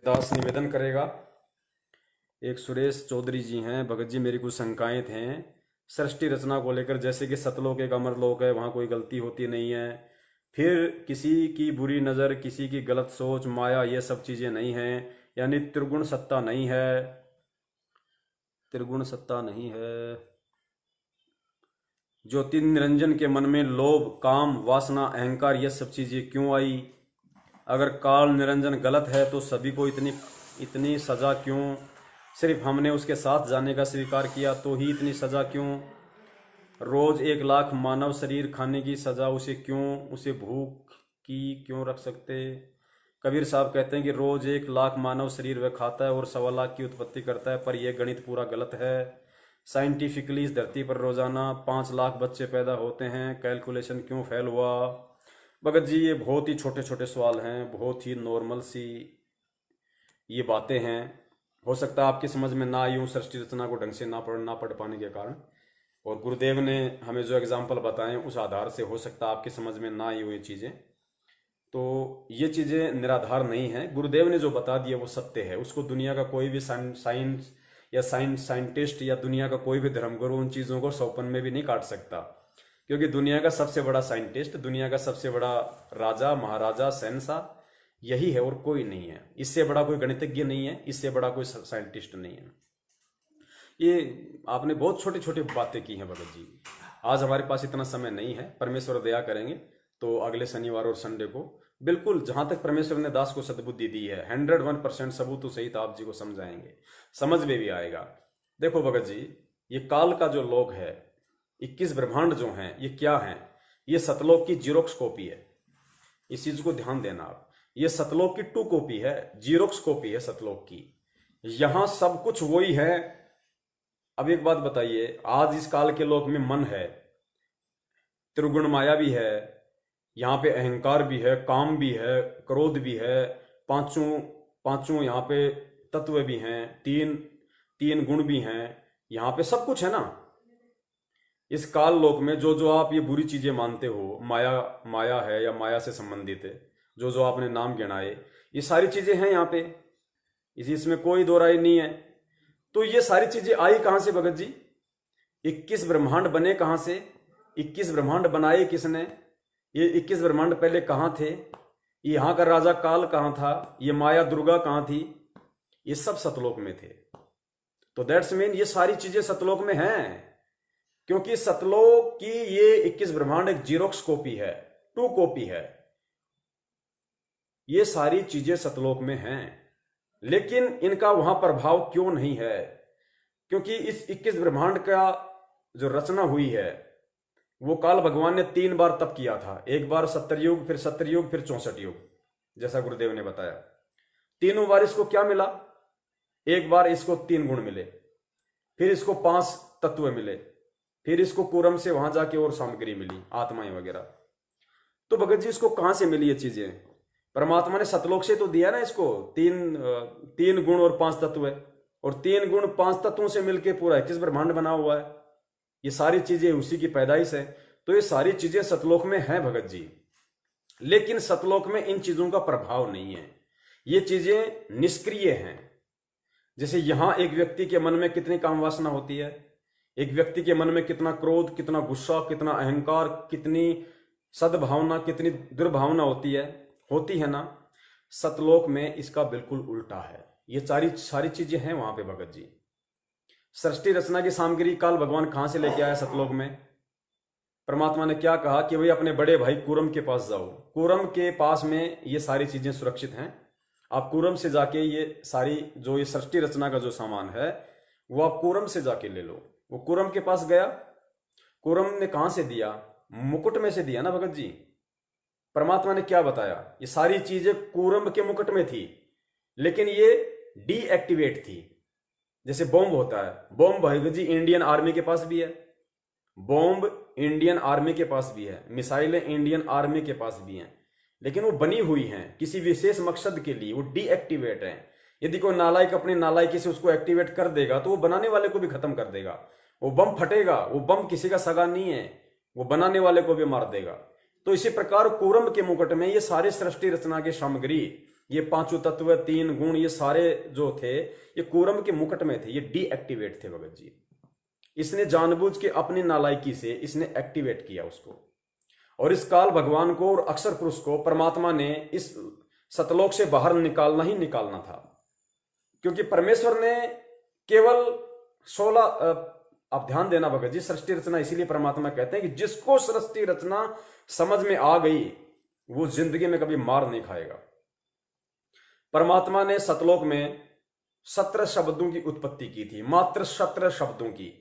दास निवेदन करेगा। एक सुरेश चौधरी जी हैं। भगत जी, मेरी कुछ शंकाएं हैं सृष्टि रचना को लेकर। जैसे कि सतलोक एक अमरलोक है, वहाँ कोई गलती होती नहीं है। फिर किसी की बुरी नज़र, किसी की गलत सोच, माया, ये सब चीज़ें नहीं हैं। यानी त्रिगुण सत्ता नहीं है, त्रिगुण सत्ता नहीं है। ज्योति निरंजन के मन में लोभ, काम, वासना, अहंकार, ये सब चीज़ें क्यों आई? अगर काल निरंजन गलत है तो सभी को इतनी इतनी सज़ा क्यों? सिर्फ हमने उसके साथ जाने का स्वीकार किया तो ही इतनी सज़ा क्यों? रोज़ 1 लाख मानव शरीर खाने की सज़ा उसे क्यों? उसे भूख की क्यों रख सकते? कबीर साहब कहते हैं कि रोज़ 1 लाख मानव शरीर वह खाता है और 1.25 लाख की उत्पत्ति करता है, पर यह गणित पूरा गलत है। साइंटिफिकली इस धरती पर रोज़ाना 5 लाख बच्चे पैदा होते हैं, कैलकुलेशन क्यों फेल हुआ? भगत जी, ये बहुत ही छोटे छोटे सवाल हैं, बहुत ही नॉर्मल सी ये बातें हैं। हो सकता है आपकी समझ में ना आई यूँ सृष्टि रचना को ढंग से ना पढ़ पाने के कारण, और गुरुदेव ने हमें जो एग्जाम्पल बताए उस आधार से हो सकता है आपकी समझ में ना आई हो ये चीज़ें। तो ये चीज़ें निराधार नहीं हैं। गुरुदेव ने जो बता दिया वो सत्य है। उसको दुनिया का कोई भी साइंस या साइंटिस्ट या दुनिया का कोई भी धर्मगुरु उन चीज़ों को 100 पन में भी नहीं काट सकता, क्योंकि दुनिया का सबसे बड़ा साइंटिस्ट, दुनिया का सबसे बड़ा राजा, महाराजा, शहंशाह यही है और कोई नहीं है। इससे बड़ा कोई गणितज्ञ नहीं है, इससे बड़ा कोई साइंटिस्ट नहीं है। ये आपने बहुत छोटी छोटी बातें की हैं भगत जी। आज हमारे पास इतना समय नहीं है, परमेश्वर दया करेंगे तो अगले शनिवार और संडे को बिल्कुल जहां तक परमेश्वर ने दास को सद्बुद्धि दी है 101% सबूतों सहित आप जी को समझाएंगे, समझ में भी आएगा। देखो भगत जी, ये काल का जो लोक है, 21 ब्रह्मांड जो हैं, ये क्या हैं? ये सतलोक की जीरोक्स कॉपी है। इस चीज को ध्यान देना आप। ये सतलोक की 2 कॉपी है, जीरोक्स कॉपी है सतलोक की। यहां सब कुछ वही है। अब एक बात बताइए, आज इस काल के लोक में मन है, त्रिगुण माया भी है, यहाँ पे अहंकार भी है, काम भी है, क्रोध भी है, पांचों पांचों यहाँ पे तत्व भी हैं, तीन तीन गुण भी हैं, यहाँ पे सब कुछ है ना। इस काल लोक में जो जो आप ये बुरी चीजें मानते हो, माया माया है या माया से संबंधित है, जो जो आपने नाम गिनाए, ये सारी चीजें हैं यहाँ पे। इसमें कोई दो राय नहीं है। तो ये सारी चीजें आई कहां से भगत जी? 21 ब्रह्मांड बने कहां से? 21 ब्रह्मांड बनाए किसने? ये 21 ब्रह्मांड पहले कहां थे? यहाँ का राजा काल कहां था? ये माया दुर्गा कहां थी? ये सब सतलोक में थे। तो दैट्स मीन ये सारी चीजें सतलोक में हैं, क्योंकि सतलोक की ये 21 ब्रह्मांड एक जीरोक्स कॉपी है, 2 कॉपी है। ये सारी चीजें सतलोक में हैं, लेकिन इनका वहां प्रभाव क्यों नहीं है? क्योंकि इस 21 ब्रह्मांड का जो रचना हुई है वो काल भगवान ने 3 बार तप किया था। एक बार 70 युग, फिर 70 युग, फिर 64 युग, जैसा गुरुदेव ने बताया। तीनों बार इसको क्या मिला? एक बार इसको 3 गुण मिले, फिर इसको 5 तत्व मिले, फिर इसको कुरम से वहां जाके और सामग्री मिली, आत्माएं वगैरह। तो भगत जी, इसको कहां से मिली ये चीजें? परमात्मा ने सतलोक से तो दिया ना इसको। तीन गुण और 5 तत्व है, और 3 गुण 5 तत्वों से मिलके पूरा 21 ब्रह्मांड बना हुआ है। ये सारी चीजें उसी की पैदाइश है। तो ये सारी चीजें सतलोक में हैं भगत जी, लेकिन सतलोक में इन चीजों का प्रभाव नहीं है। ये चीजें निष्क्रिय हैं। जैसे यहां एक व्यक्ति के मन में कितनी काम वासना होती है, एक व्यक्ति के मन में कितना क्रोध, कितना गुस्सा, कितना अहंकार, कितनी सद्भावना, कितनी दुर्भावना होती है ना। सतलोक में इसका बिल्कुल उल्टा है। ये सारी चीजें हैं वहां पे भगत जी। सृष्टि रचना की सामग्री काल भगवान कहां से लेके आया सतलोक में? परमात्मा ने क्या कहा कि भाई अपने बड़े भाई कूरम के पास जाओ। कूरम के पास में ये सारी चीजें सुरक्षित हैं। आप कूरम से जाके ये सारी जो ये सृष्टि रचना का जो सामान है वो आप कूरम से जाके ले लो। वो कूरम के पास गया। कूरम ने कहां से दिया? मुकुट में से दिया ना भगत जी। परमात्मा ने क्या बताया? ये सारी चीजें कूरम के मुकुट में थी, लेकिन ये डीएक्टिवेट थी। जैसे बॉम्ब होता है, bomb Bhagat ji Indian army के पास भी है, बॉम्ब इंडियन आर्मी के पास भी है, मिसाइलें इंडियन आर्मी के पास भी हैं, लेकिन वो बनी हुई हैं किसी विशेष मकसद के लिए, वो डीएक्टिवेट हैं। यदि कोई नालायक अपनी नालायकी से उसको एक्टिवेट कर देगा तो वो बनाने वाले को भी खत्म कर देगा। वो बम फटेगा, वो बम किसी का सगा नहीं है, वो बनाने वाले को भी मार देगा। तो इसी प्रकार कूरम के मुकुट में ये सारी सृष्टि रचना की सामग्री, ये पांचों तत्व, तीन गुण, ये सारे जो थे ये कूरम के मुकुट में थे, ये डीएक्टिवेट थे भगत जी। इसने जानबूझ के अपनी नालायकी से इसने एक्टिवेट किया उसको, और इस काल भगवान को और अक्षर पुरुष को परमात्मा ने इस सतलोक से बाहर निकालना ही निकालना था। क्योंकि परमेश्वर ने केवल 16 आप ध्यान देना भगत जी, सृष्टि रचना इसीलिए परमात्मा कहते हैं कि जिसको सृष्टि रचना समझ में आ गई वो जिंदगी में कभी मार नहीं खाएगा। परमात्मा ने सतलोक में 17 शब्दों की उत्पत्ति की थी, मात्र 17 शब्दों की,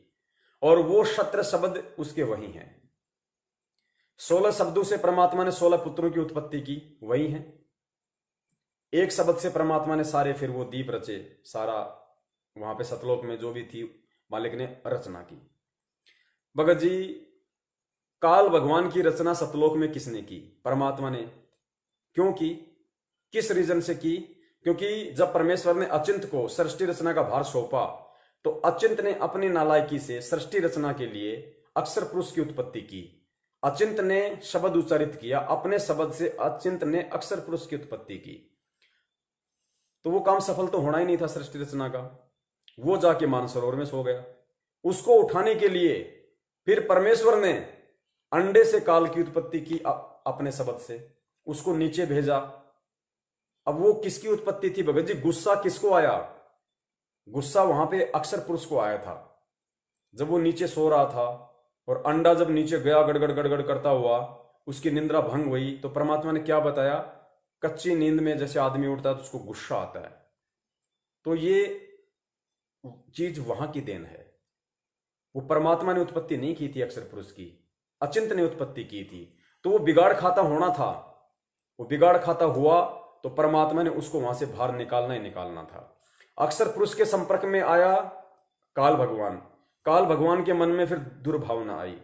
और वो 17 शब्द उसके वही हैं। 16 शब्दों से परमात्मा ने 16 पुत्रों की उत्पत्ति की, वही हैं। एक शब्द से परमात्मा ने सारे फिर वो दीप रचे, सारा वहां पे सतलोक में जो भी थी मालिक ने रचना की। भगत जी, काल भगवान की रचना सतलोक में किसने की? परमात्मा ने। क्यों की? किस रीजन से की? क्योंकि जब परमेश्वर ने अचिंत को सृष्टि रचना का भार सौंपा तो अचिंत ने अपनी नालायकी से सृष्टि रचना के लिए अक्षर पुरुष की उत्पत्ति की। अचिंत ने शब्द उच्चारित किया, अपने शब्द से अचिंत ने अक्षर पुरुष की उत्पत्ति की। तो वो काम सफल तो होना ही नहीं था सृष्टि रचना का। वो जाके मानसरोवर में सो गया। उसको उठाने के लिए फिर परमेश्वर ने अंडे से काल की उत्पत्ति की अपने शब्द से, उसको नीचे भेजा। अब वो किसकी उत्पत्ति थी भगत जी? गुस्सा किसको आया? गुस्सा वहां पे अक्षर पुरुष को आया था। जब वो नीचे सो रहा था और अंडा जब नीचे गया गड़गड़ गड़गड़ करता हुआ, उसकी निंद्रा भंग हुई, तो परमात्मा ने क्या बताया? कच्ची नींद में जैसे आदमी उठता है तो उसको गुस्सा आता है। तो ये चीज वहां की देन है। वो परमात्मा ने उत्पत्ति नहीं की थी अक्षर पुरुष की, अचिंत ने उत्पत्ति की थी। तो वो बिगाड़ खाता होना था। वो बिगाड़ खाता हुआ तो परमात्मा ने उसको वहां से बाहर निकालना ही निकालना था। अक्षर पुरुष के संपर्क में आया काल भगवान। काल भगवान के मन में फिर दुर्भावना आई।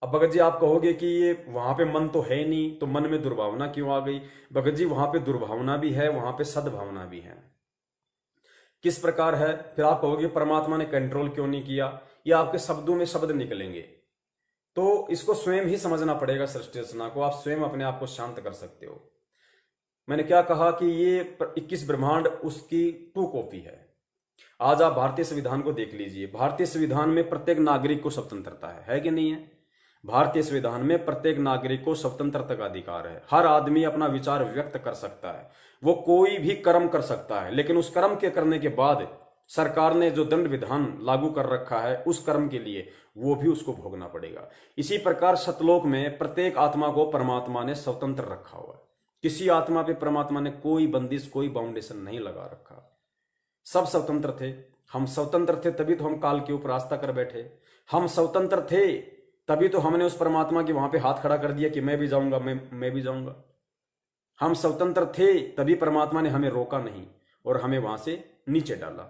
अब भगत जी आप कहोगे कि ये वहां पे मन तो है नहीं, तो मन में दुर्भावना क्यों आ गई? भगत जी वहां पे दुर्भावना भी है, वहां पे सद्भावना भी है। किस प्रकार है? फिर आप कहोगे परमात्मा ने कंट्रोल क्यों नहीं किया? ये आपके शब्दों में शब्द निकलेंगे, तो इसको स्वयं ही समझना पड़ेगा। सृष्टि रचना को आप स्वयं अपने आप को शांत कर सकते हो। मैंने क्या कहा कि ये 21 ब्रह्मांड उसकी 2 कॉपी है। आज आप भारतीय संविधान को देख लीजिए। भारतीय संविधान में प्रत्येक नागरिक को स्वतंत्रता है कि नहीं है? भारतीय संविधान में प्रत्येक नागरिक को स्वतंत्रता का अधिकार है। हर आदमी अपना विचार व्यक्त कर सकता है, वो कोई भी कर्म कर सकता है, लेकिन उस कर्म के करने के बाद सरकार ने जो दंड विधान लागू कर रखा है उस कर्म के लिए वो भी उसको भोगना पड़ेगा। इसी प्रकार सतलोक में प्रत्येक आत्मा को परमात्मा ने स्वतंत्र रखा हुआ है। किसी आत्मा पे परमात्मा ने कोई बंदिश, कोई बाउंडेशन नहीं लगा रखा। सब स्वतंत्र थे। हम स्वतंत्र थे तभी तो हम काल के ऊपर आस्था कर बैठे। हम स्वतंत्र थे तभी तो हमने उस परमात्मा के वहां पे हाथ खड़ा कर दिया कि मैं भी जाऊंगा, मैं भी जाऊंगा। हम स्वतंत्र थे तभी परमात्मा ने हमें रोका नहीं और हमें वहां से नीचे डाला।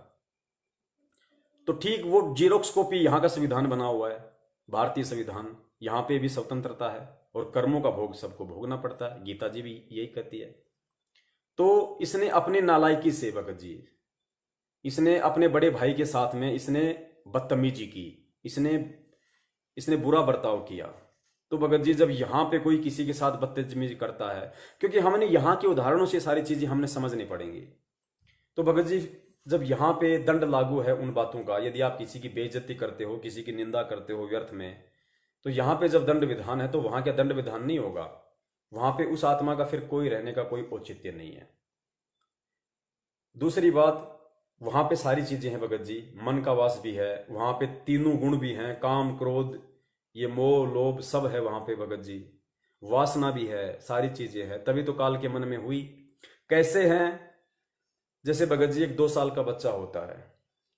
तो ठीक वो जीरोक्स कॉपी यहां का संविधान बना हुआ है, भारतीय संविधान। यहां पे भी स्वतंत्रता है और कर्मों का भोग सबको भोगना पड़ता है। गीता जी भी यही कहती है। तो इसने अपनी नालायकी से भगत जी, इसने अपने बड़े भाई के साथ में इसने बदतमीजी की, इसने बुरा बर्ताव किया। तो भगत जी जब यहां पे कोई किसी के साथ बदतमीजी करता है, क्योंकि हमने यहां के उदाहरणों से सारी चीजें हमने समझनी पड़ेंगी। तो भगत जी जब यहां पे दंड लागू है उन बातों का, यदि आप किसी की बेइज्जती करते हो, किसी की निंदा करते हो व्यर्थ में, तो यहां पे जब दंड विधान है तो वहां क्या दंड विधान नहीं होगा? वहां पे उस आत्मा का फिर कोई रहने का कोई औचित्य नहीं है। दूसरी बात, वहां पे सारी चीजें हैं भगत जी। मन का वास भी है, वहां पे तीनों गुण भी हैं, काम क्रोध ये मोह लोभ सब है वहां पे भगत जी। वासना भी है, सारी चीजें हैं, तभी तो काल के मन में हुई। कैसे हैं? जैसे भगत जी एक 2 साल का बच्चा होता है,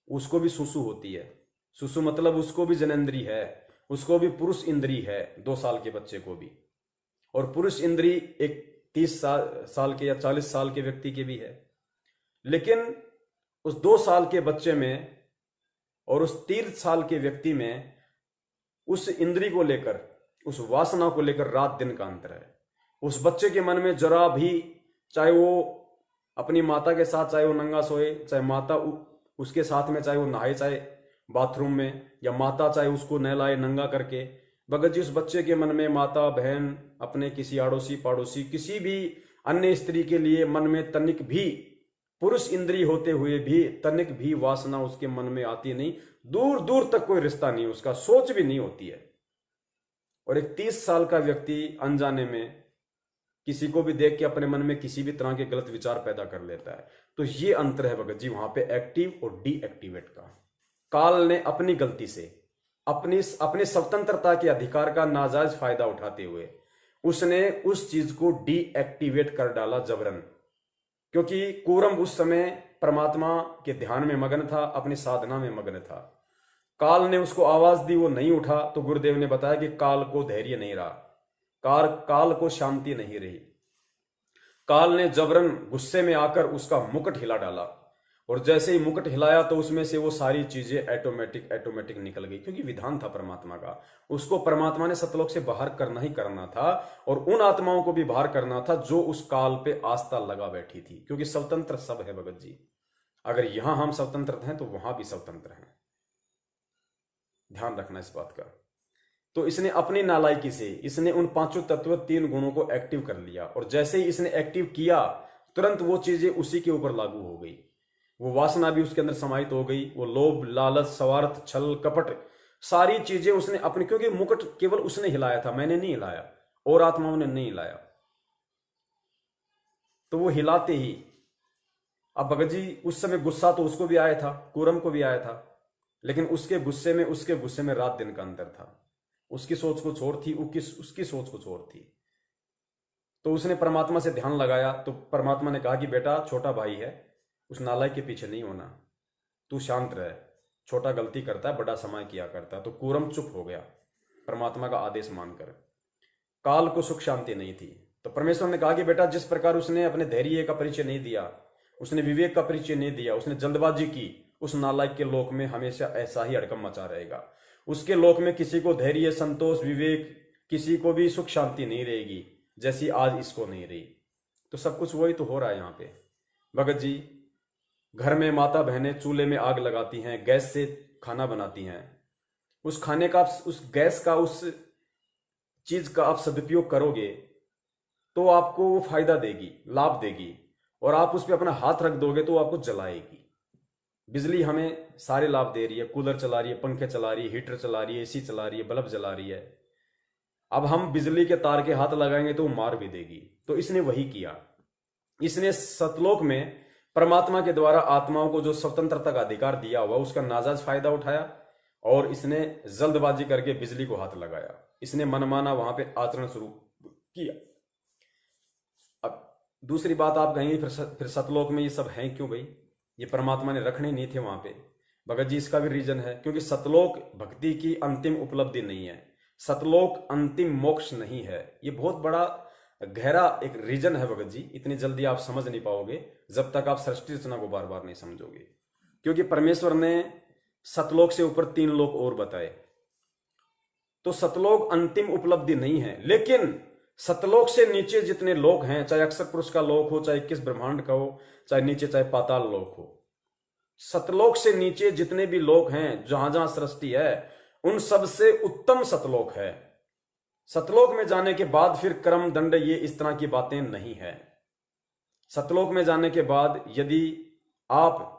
उसको भी सुसु होती है। सुसु मतलब उसको भी जनेंद्री है, उसको भी पुरुष इंद्री है 2 साल के बच्चे को भी। और पुरुष इंद्री एक 30 साल के या 40 साल के व्यक्ति के भी है। लेकिन उस 2 साल के बच्चे में और उस 30 साल के व्यक्ति में उस इंद्री को लेकर, उस वासना को लेकर रात दिन का अंतर है। उस बच्चे के मन में जरा भी, चाहे वो अपनी माता के साथ, चाहे वो नंगा सोए, चाहे माता उसके साथ में, चाहे वो नहाए, चाहे बाथरूम में, या माता चाहे उसको नहलाए नंगा करके, भगत जी उस बच्चे के मन में माता बहन, अपने किसी आड़ोसी पड़ोसी, किसी भी अन्य स्त्री के लिए मन में तनिक भी, पुरुष इंद्री होते हुए भी तनिक भी वासना उसके मन में आती नहीं, दूर दूर तक कोई रिश्ता नहीं, उसका सोच भी नहीं होती है। और एक 30 साल का व्यक्ति अनजाने में किसी को भी देख के अपने मन में किसी भी तरह के गलत विचार पैदा कर लेता है। तो ये अंतर है भगत जी वहां पे एक्टिव और डीएक्टिवेट का। काल ने अपनी गलती से अपनी स्वतंत्रता के अधिकार का नाजायज फायदा उठाते हुए उसने उस चीज को डीएक्टिवेट कर डाला जबरन, क्योंकि कूरम उस समय परमात्मा के ध्यान में मग्न था, अपनी साधना में मग्न था। काल ने उसको आवाज दी, वो नहीं उठा, तो गुरुदेव ने बताया कि काल को धैर्य नहीं रहा, काल को शांति नहीं रही। काल ने जबरन गुस्से में आकर उसका मुकुट हिला डाला, और जैसे ही मुकुट हिलाया तो उसमें से वो सारी चीजें ऑटोमेटिक निकल गई, क्योंकि विधान था परमात्मा का। उसको परमात्मा ने सतलोक से बाहर करना ही करना था, और उन आत्माओं को भी बाहर करना था जो उस काल पे आस्था लगा बैठी थी, क्योंकि स्वतंत्र सब है भगत जी। अगर यहां हम स्वतंत्र हैं तो वहां भी स्वतंत्र हैं, ध्यान रखना इस बात का। तो इसने अपनी नालायकी से इसने उन पांचों तत्व 3 गुणों को एक्टिव कर लिया, और जैसे ही इसने एक्टिव किया तुरंत वो चीजें उसी के ऊपर लागू हो गई। वो वासना भी उसके अंदर समाहित हो गई, वो लोभ, लालच, स्वार्थ, छल, कपट, सारी चीजें उसने अपनी, क्योंकि मुकुट केवल उसने हिलाया था, मैंने नहीं हिलाया, और आत्माओं ने नहीं हिलाया। तो वो हिलाते ही, अब भगत जी उस समय गुस्सा तो उसको भी आया था, कूरम को भी आया था, लेकिन उसके गुस्से में रात दिन का अंतर था। उसकी सोच कुछ और थी, उसकी सोच कुछ और थी। तो उसने परमात्मा से ध्यान लगाया, तो परमात्मा ने कहा कि बेटा छोटा भाई है, उस नालायक के पीछे नहीं होना, तू शांत रह, छोटा गलती करता है, बड़ा समय किया करता है। तो कूरम चुप हो गया परमात्मा का आदेश मानकर। काल को सुख शांति नहीं थी, तो परमेश्वर ने कहा कि बेटा जिस प्रकार उसने अपने धैर्य का परिचय नहीं दिया, उसने विवेक का परिचय नहीं दिया, उसने जल्दबाजी की, उस नालायक के लोक में हमेशा ऐसा ही हड़कंप मचा रहेगा। उसके लोक में किसी को धैर्य, संतोष, विवेक, किसी को भी सुख शांति नहीं रहेगी, जैसी आज इसको नहीं रही। तो सब कुछ वही तो हो रहा है यहाँ पे भगत जी। घर में माता बहनें चूल्हे में आग लगाती हैं, गैस से खाना बनाती हैं, उस खाने का, उस गैस का, उस चीज का आप सदुपयोग करोगे तो आपको वो फायदा देगी, लाभ देगी, और आप उस पर अपना हाथ रख दोगे तो आपको जलाएगी। बिजली हमें सारे लाभ दे रही है, कूलर चला रही है, पंखे चला रही है, हीटर चला रही है, एसी चला रही है, बल्ब जला रही है। अब हम बिजली के तार के हाथ लगाएंगे तो वो मार भी देगी। तो इसने वही किया, इसने सतलोक में परमात्मा के द्वारा आत्माओं को जो स्वतंत्रता का अधिकार दिया हुआ उसका नाजायज फायदा उठाया, और इसने जल्दबाजी करके बिजली को हाथ लगाया। इसने मनमाना वहां पे आचरण शुरू किया। अब दूसरी बात आप कहेंगे फिर सतलोक में ये सब है क्यों भाई, ये परमात्मा ने रखने नहीं थे वहां पे। भगत जी इसका भी रीजन है, क्योंकि सतलोक भक्ति की अंतिम उपलब्धि नहीं है, सतलोक अंतिम मोक्ष नहीं है। ये बहुत बड़ा गहरा एक रीजन है भगत जी, इतनी जल्दी आप समझ नहीं पाओगे जब तक आप सृष्टि रचना को बार बार नहीं समझोगे। क्योंकि परमेश्वर ने सतलोक से ऊपर 3 लोक और बताए, तो सतलोक अंतिम उपलब्धि नहीं है। लेकिन सतलोक से नीचे जितने लोक हैं, चाहे अक्षर पुरुष का लोक हो, चाहे 21 ब्रह्मांड का हो, चाहे नीचे चाहे पाताल लोक हो, सतलोक से नीचे जितने भी लोक हैं, जहां जहां सृष्टि है, उन सबसे उत्तम सतलोक है। सतलोक में जाने के बाद फिर कर्म दंड ये इस तरह की बातें नहीं है। सतलोक में जाने के बाद यदि आप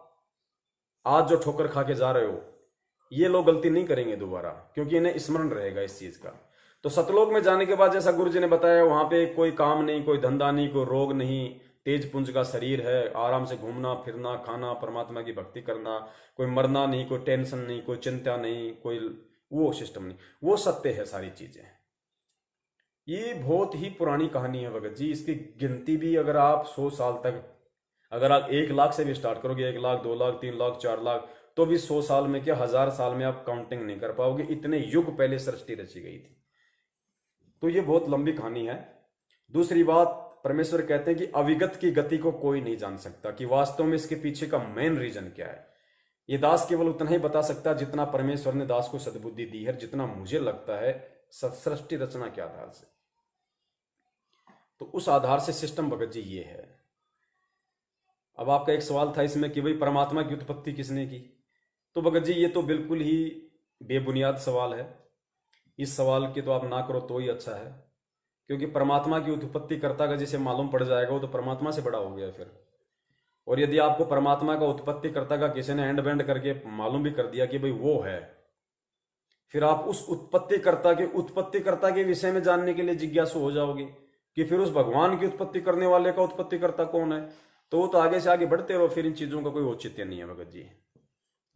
आज जो ठोकर खा के जा रहे हो, ये लोग गलती नहीं करेंगे दोबारा, क्योंकि इन्हें स्मरण रहेगा इस चीज का। तो सतलोक में जाने के बाद जैसा गुरु जी ने बताया, वहां पे कोई काम नहीं, कोई धंधा नहीं, कोई रोग नहीं, तेज पुंज का शरीर है, आराम से घूमना फिरना, खाना, परमात्मा की भक्ति करना, कोई मरना नहीं, कोई टेंशन नहीं, कोई चिंता नहीं, कोई वो सिस्टम नहीं, वो सत्य है सारी चीजें। ये बहुत ही पुरानी कहानी है भगत जी। इसकी गिनती भी अगर आप 100 साल तक, अगर आप 1 लाख से भी स्टार्ट करोगे, 1 लाख, 2 लाख, 3 लाख, 4 लाख, तो भी 100 साल में क्या 1000 साल में आप काउंटिंग नहीं कर पाओगे, इतने युग पहले सृष्टि रची गई थी। तो ये बहुत लंबी कहानी है। दूसरी बात, परमेश्वर कहते हैं कि अविगत की गति को कोई नहीं जान सकता, कि वास्तव में इसके पीछे का मेन रीजन क्या है। ये दास केवल उतना ही बता सकता है जितना परमेश्वर ने दास को सद्बुद्धि दी है, जितना मुझे लगता है सृष्टि रचना के आधार से। तो उस आधार से सिस्टम भगत जी ये है। अब आपका एक सवाल था इसमें कि भाई परमात्मा की उत्पत्ति किसने की, तो भगत जी ये तो बिल्कुल ही बेबुनियाद सवाल है। इस सवाल की तो आप ना करो तो ही अच्छा है, क्योंकि परमात्मा की उत्पत्ति कर्ता का जिसे मालूम पड़ जाएगा वो तो परमात्मा से बड़ा हो गया फिर। और यदि आपको परमात्मा का उत्पत्ति कर्ता का किसी ने एंड बैंड करके मालूम भी कर दिया कि भाई वो है, फिर आप उस उत्पत्ति कर्ता के विषय में जानने के लिए जिज्ञासु हो जाओगे कि फिर उस भगवान की उत्पत्ति करने वाले का उत्पत्ति कर्ता कौन है। तो वो तो आगे से आगे बढ़ते रहो, फिर इन चीजों का कोई औचित्य नहीं है भगत जी।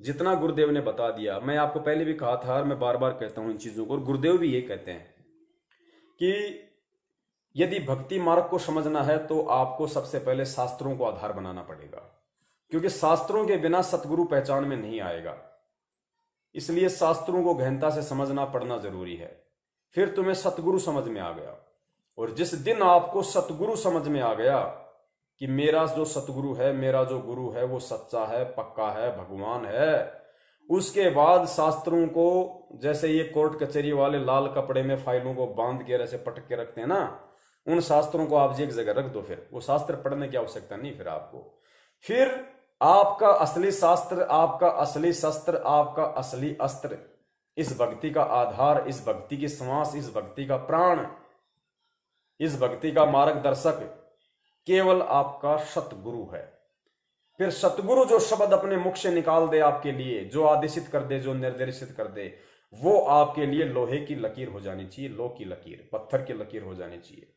जितना गुरुदेव ने बता दिया, मैं आपको पहले भी कहा था और मैं बार बार कहता हूं इन चीजों को, और गुरुदेव भी ये कहते हैं कि यदि भक्ति मार्ग को समझना है तो आपको सबसे पहले शास्त्रों को आधार बनाना पड़ेगा, क्योंकि शास्त्रों के बिना सतगुरु पहचान में नहीं आएगा। इसलिए शास्त्रों को गहनता से समझना पड़ना जरूरी है, फिर तुम्हें सतगुरु समझ में आ गया। और जिस दिन आपको सतगुरु समझ में आ गया कि मेरा जो सतगुरु है, मेरा जो गुरु है वो सच्चा है, पक्का है, भगवान है, उसके बाद शास्त्रों को, जैसे ये कोर्ट कचहरी वाले लाल कपड़े में फाइलों को बांध के ऐसे पटक के रखते हैं ना, उन शास्त्रों को आप जी एक जगह रख दो, फिर वो शास्त्र पढ़ने की आवश्यकता नहीं फिर आपको। फिर आपका असली शास्त्र, आपका असली शस्त्र, आपका असली अस्त्र, इस भक्ति का आधार, इस भक्ति की श्वास, इस भक्ति का प्राण, इस भक्ति का मार्गदर्शक केवल आपका सतगुरु है। फिर सतगुरु जो शब्द अपने मुख से निकाल दे आपके लिए, जो आदेशित कर दे, जो निर्देशित कर दे, वो आपके लिए लोहे की लकीर हो जानी चाहिए, लोह की लकीर, पत्थर की लकीर हो जानी चाहिए।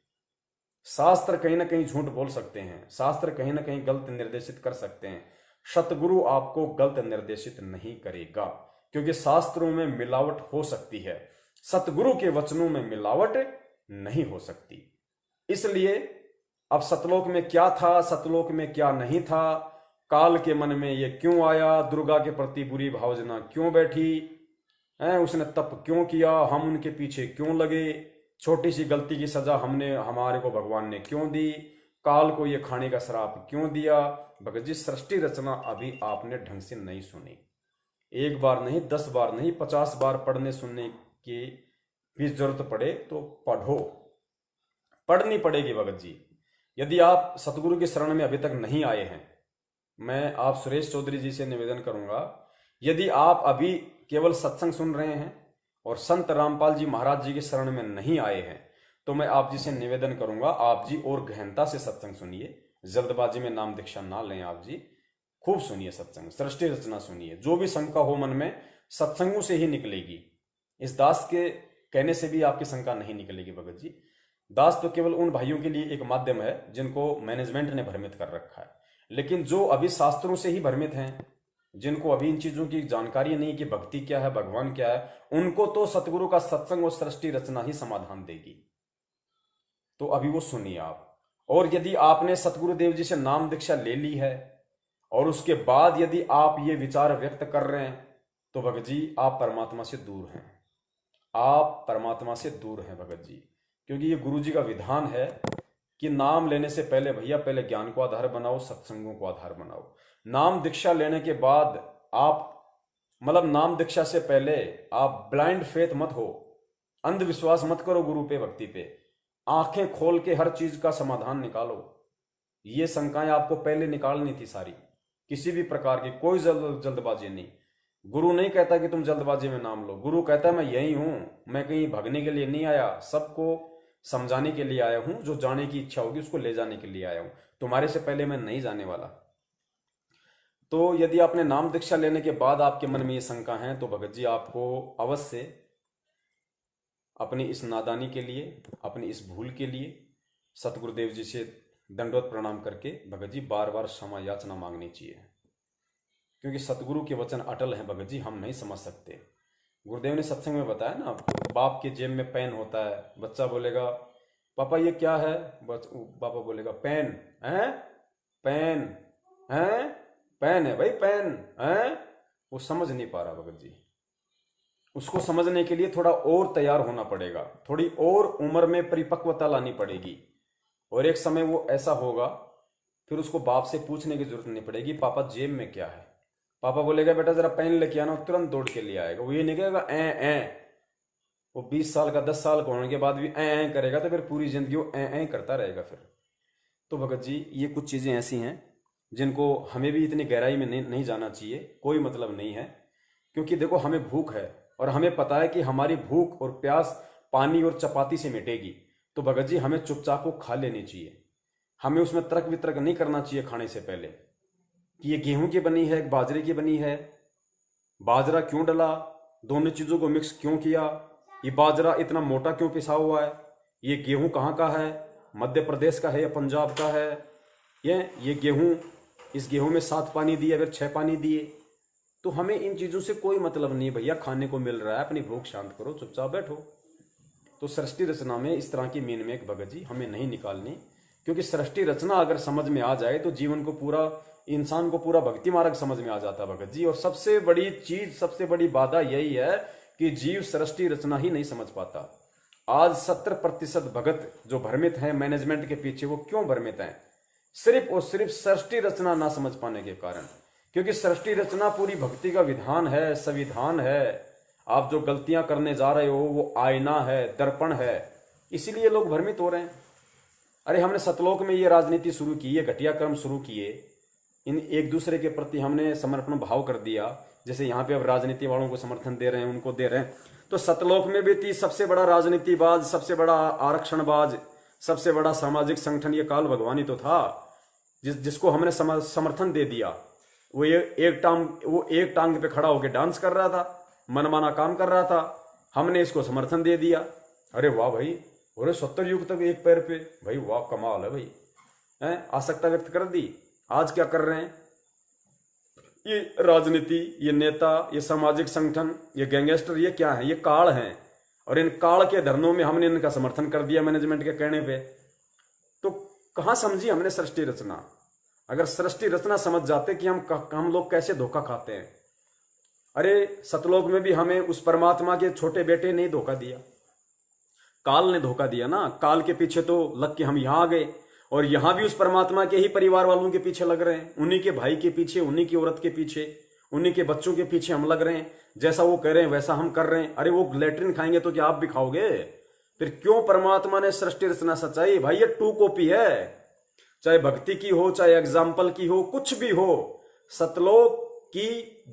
शास्त्र कहीं ना कहीं झूठ बोल सकते हैं, शास्त्र कहीं ना कहीं गलत निर्देशित कर सकते हैं, सतगुरु आपको गलत निर्देशित नहीं करेगा, क्योंकि शास्त्रों में मिलावट हो सकती है, सतगुरु के वचनों में मिलावट नहीं हो सकती। इसलिए अब सतलोक में क्या था, सतलोक में क्या नहीं था, काल के मन में ये क्यों आया, दुर्गा के प्रति बुरी भावना क्यों बैठी है, उसने तप क्यों किया, हम उनके पीछे क्यों लगे, छोटी सी गलती की सजा हमारे को भगवान ने क्यों दी, काल को ये खाने का श्राप क्यों दिया। भगत जी, सृष्टि रचना अभी आपने ढंग से नहीं सुनी। एक बार नहीं, 10 बार नहीं, 50 बार पढ़ने सुनने की भी जरूरत पड़े तो पढ़ो, पढ़नी पड़ेगी भगत जी। यदि आप सतगुरु की शरण में अभी तक नहीं आए हैं, मैं आप सुरेश चौधरी जी से निवेदन करूंगा, यदि आप अभी केवल सत्संग सुन रहे हैं और संत रामपाल जी महाराज जी की शरण में नहीं आए हैं, तो मैं आप जी से निवेदन करूंगा, आप जी और गहनता से सत्संग सुनिए, जल्दबाजी में नाम दीक्षा ना लें, आप जी खूब सुनिए सत्संग, सृष्टि रचना सुनिए। जो भी शंका हो मन में, सत्संगों से ही निकलेगी। इस दास के कहने से भी आपकी शंका नहीं निकलेगी भगत जी। दास तो केवल उन भाइयों के लिए एक माध्यम है जिनको मैनेजमेंट ने भ्रमित कर रखा है, लेकिन जो अभी शास्त्रों से ही भ्रमित हैं, जिनको अभी इन चीजों की जानकारी नहीं कि भक्ति क्या है, भगवान क्या है, उनको तो सतगुरु का सत्संग और सृष्टि रचना ही समाधान देगी। तो अभी वो सुनिए आप। और यदि आपने सतगुरुदेव जी से नाम दीक्षा ले ली है और उसके बाद यदि आप ये विचार व्यक्त कर रहे हैं, तो भगत जी आप परमात्मा से दूर हैं, आप परमात्मा से दूर हैं भगत जी। क्योंकि ये गुरु जी का विधान है कि नाम लेने से पहले भैया पहले ज्ञान को आधार बनाओ, सत्संगों को आधार बनाओ। नाम दीक्षा लेने के बाद आप, मतलब नाम दीक्षा से पहले आप ब्लाइंड फेथ मत हो, अंधविश्वास मत करो गुरु पे, भक्ति पे। आंखें खोल के हर चीज का समाधान निकालो। ये शंकाएं आपको पहले निकालनी थी सारी, किसी भी प्रकार की कोई जल्दबाजी नहीं। गुरु नहीं कहता कि तुम जल्दबाजी में नाम लो, गुरु कहता है मैं यही हूं, मैं कहीं भगने के लिए नहीं आया, सबको समझाने के लिए आया हूं, जो जाने की इच्छा होगी उसको ले जाने के लिए आया हूं, तुम्हारे से पहले मैं नहीं जाने वाला। तो यदि आपने नाम दीक्षा लेने के बाद आपके मन में ये शंका है, तो भगत जी आपको अवश्य अपनी इस नादानी के लिए, अपनी इस भूल के लिए सतगुरुदेव जी से दंडवत प्रणाम करके भगत जी बार बार क्षमा याचना मांगनी चाहिए। क्योंकि सतगुरु के वचन अटल हैं भगत जी, हम नहीं समझ सकते। गुरुदेव ने सत्संग में बताया ना, बाप के जेब में पेन होता है, बच्चा बोलेगा पापा ये क्या है, पापा बोलेगा पेन है, पेन है, पेन है भाई, पेन है। वो समझ नहीं पा रहा भगत जी, उसको समझने के लिए थोड़ा और तैयार होना पड़ेगा, थोड़ी और उम्र में परिपक्वता लानी पड़ेगी, और एक समय वो ऐसा होगा फिर उसको बाप से पूछने की जरूरत नहीं पड़ेगी पापा जेब में क्या है। पापा बोलेगा बेटा जरा पेन लेके आना, तुरंत दौड़ के लिए आएगा। वो ये नहीं कहेगा ए। वो 20 साल का 10 साल का होने के बाद भी ए करेगा, तो फिर पूरी जिंदगी वो ए करता रहेगा फिर। तो भगत जी ये कुछ चीजें ऐसी हैं जिनको हमें भी इतनी गहराई में नहीं जाना चाहिए, कोई मतलब नहीं है। क्योंकि देखो हमें भूख है और हमें पता है कि हमारी भूख और प्यास पानी और चपाती से मिटेगी, तो भगत जी हमें चुपचाप को खा लेनी चाहिए। हमें उसमें तर्क वितर्क नहीं करना चाहिए खाने से पहले कि ये गेहूं की बनी है, बाजरे की बनी है, बाजरा क्यों डला, दोनों चीजों को मिक्स क्यों किया, ये बाजरा इतना मोटा क्यों पिसा हुआ है, ये गेहूं कहाँ का है, मध्य प्रदेश का है या पंजाब का है, ये गेहूं, इस गेहूं में 7 पानी दिए फिर 6 पानी दिए। तो हमें इन चीजों से कोई मतलब नहीं भैया, खाने को मिल रहा है, अपनी भूख शांत करो, चुपचाप बैठो। तो सृष्टि रचना में इस तरह की मीन में एक भगत जी हमें नहीं निकालनी, क्योंकि सृष्टि रचना अगर समझ में आ जाए तो जीवन को पूरा, इंसान को पूरा भक्ति मार्ग समझ में आ जाता भगत जी। और सबसे बड़ी चीज, सबसे बड़ी बाधा यही है कि जीव सृष्टि रचना ही नहीं समझ पाता। आज 70% भगत जो भ्रमित हैं मैनेजमेंट के पीछे, वो क्यों भ्रमित हैं? सिर्फ और सिर्फ सृष्टि रचना ना समझ पाने के कारण। क्योंकि सृष्टि रचना पूरी भक्ति का विधान है, संविधान है। आप जो गलतियां करने जा रहे हो वो आईना है, दर्पण है, इसीलिए लोग भ्रमित हो रहे हैं। अरे हमने सतलोक में ये राजनीति शुरू की, ये घटिया कर्म शुरू किए, इन एक दूसरे के प्रति हमने समर्पण भाव कर दिया। जैसे यहाँ पे अब राजनीति वालों को समर्थन दे रहे हैं, उनको दे रहे हैं, तो सतलोक में भी थी सबसे बड़ा राजनीतिबाज, सबसे बड़ा आरक्षणबाज, सबसे बड़ा सामाजिक संगठन ये काल भगवान ही तो था, जिसको हमने समर्थन दे दिया। वो एक टांग पे खड़ा होकर डांस कर रहा था, मनमाना काम कर रहा था, हमने इसको समर्थन दे दिया। अरे वाह भाई, अरे 70 युग तक एक पैर पे, भाई वाह कमाल है भाई, हैं, आसक्ता व्यक्त कर दी। आज क्या कर रहे हैं? ये राजनीति, ये नेता, ये सामाजिक संगठन, ये गैंगस्टर, ये क्या है? ये काल हैं। और इन काल के धरनों में हमने इनका समर्थन कर दिया मैनेजमेंट के कहने पे। तो कहां समझी हमने सृष्टि रचना? अगर सृष्टि रचना समझ जाते कि हम लोग कैसे धोखा खाते हैं। अरे सतलोक में भी हमें उस परमात्मा के छोटे बेटे ने धोखा दिया, काल ने धोखा दिया ना। काल के पीछे तो लग के हम यहां आ गए, और यहां भी उस परमात्मा के ही परिवार वालों के पीछे लग रहे हैं, उन्हीं के भाई के पीछे, उन्हीं की औरत के पीछे, उन्हीं के बच्चों के पीछे हम लग रहे हैं। जैसा वो कह रहे हैं वैसा हम कर रहे हैं। अरे वो लैट्रिन खाएंगे तो क्या आप भी खाओगे? फिर क्यों परमात्मा ने सृष्टि रचना सच्चाई? भाई ये 2 कॉपी है, चाहे भक्ति की हो, चाहे एग्जाम्पल की हो, कुछ भी हो। सतलोक की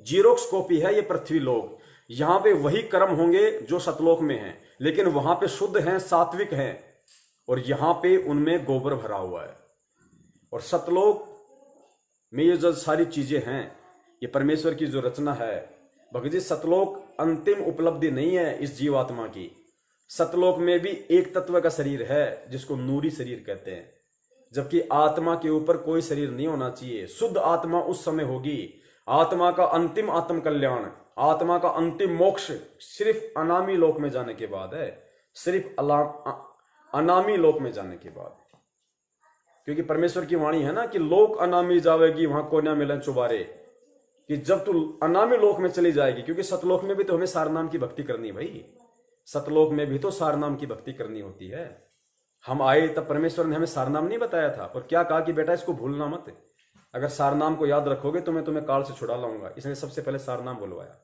जीरोक्स कॉपी है ये पृथ्वी लोक। यहां पे वही कर्म होंगे जो सतलोक में हैं, लेकिन वहां पे शुद्ध हैं, सात्विक हैं, और यहां पे उनमें गोबर भरा हुआ है। और सतलोक में ये जो सारी चीजें हैं, ये परमेश्वर की जो रचना है भगत जी, सतलोक अंतिम उपलब्धि नहीं है इस जीवात्मा की। सतलोक में भी एक तत्व का शरीर है जिसको नूरी शरीर कहते हैं, जबकि आत्मा के ऊपर कोई शरीर नहीं होना चाहिए। शुद्ध आत्मा उस समय होगी। आत्मा का अंतिम आत्म कल्याण, आत्मा का अंतिम मोक्ष सिर्फ अनामी लोक में जाने के बाद है, सिर्फ अनामी लोक में जाने के बाद। क्योंकि परमेश्वर की वाणी है ना कि लोक अनामी जावेगी वहां को न मिलन चुबारे, कि जब तू अनामी लोक में चली जाएगी। क्योंकि सतलोक में भी तो हमें सारनाम की भक्ति करनी है भाई, सतलोक में भी तो सारनाम की भक्ति करनी होती है। हम आए तब परमेश्वर ने हमें सारनाम नहीं बताया था, और क्या कहा कि बेटा इसको भूलना मत, अगर सारनाम को याद रखोगे तो मैं तुम्हें काल से छुड़ा लाऊंगा। इसने सबसे पहले सारनाम बुलवाया।